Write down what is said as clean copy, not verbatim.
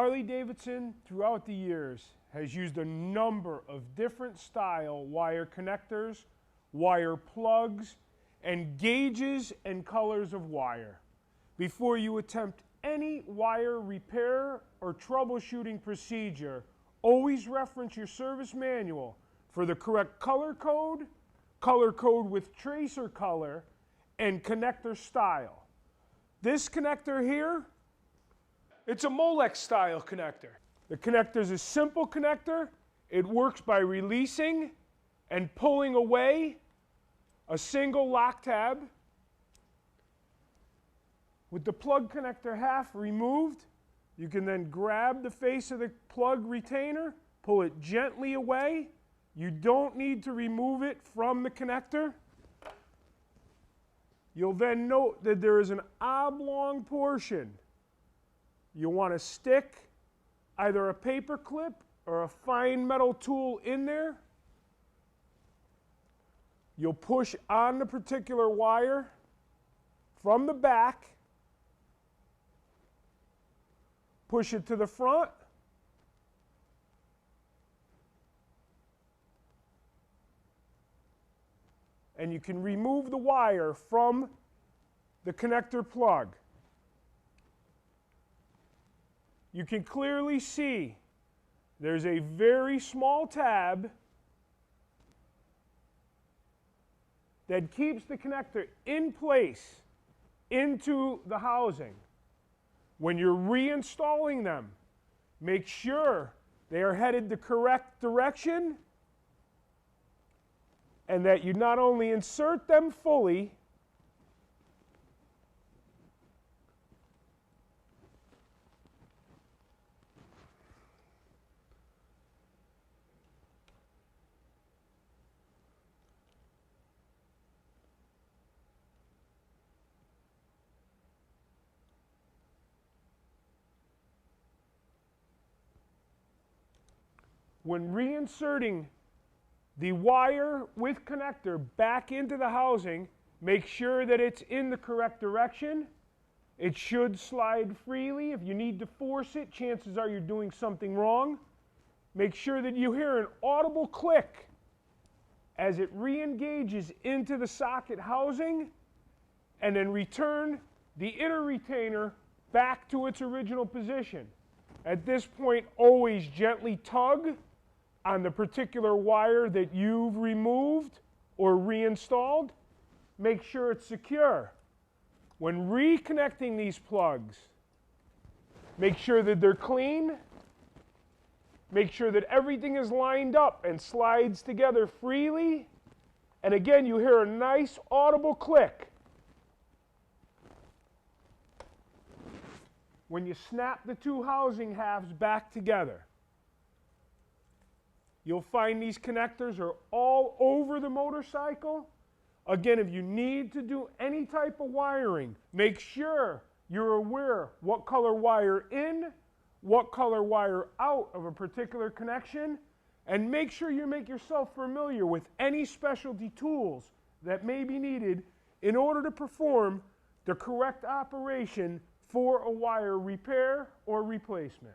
Harley Davidson, throughout the years, has used a number of different style wire connectors, wire plugs, and gauges and colors of wire. Before you attempt any wire repair or troubleshooting procedure, always reference your service manual for the correct color code with tracer color, and connector style. This connector here, it's a Molex style connector. The connector is a simple connector. It works by releasing and pulling away a single lock tab. With the plug connector half removed, you can then grab the face of the plug retainer, pull it gently away. You don't need to remove it from the connector. You'll then note that there is an oblong portion. You'll want to stick either a paper clip or a fine metal tool in there. You'll push on the particular wire from the back, push it to the front, and you can remove the wire from the connector plug. You can clearly see there's a very small tab that keeps the connector in place into the housing. When you're reinstalling them, make sure they are headed the correct direction and that you not only insert them fully, when reinserting the wire with connector back into the housing, make sure that it's in the correct direction. It should slide freely. If you need to force it, chances are you're doing something wrong. Make sure that you hear an audible click as it re-engages into the socket housing, and then return the inner retainer back to its original position. At this point, always gently tug on the particular wire that you've removed or reinstalled. Make sure it's secure. When reconnecting these plugs, make sure that they're clean. Make sure that everything is lined up and slides together freely. And again, you hear a nice audible click when you snap the two housing halves back together. You'll find these connectors are all over the motorcycle. Again, if you need to do any type of wiring, make sure you're aware what color wire in, what color wire out of a particular connection, and make sure you make yourself familiar with any specialty tools that may be needed in order to perform the correct operation for a wire repair or replacement.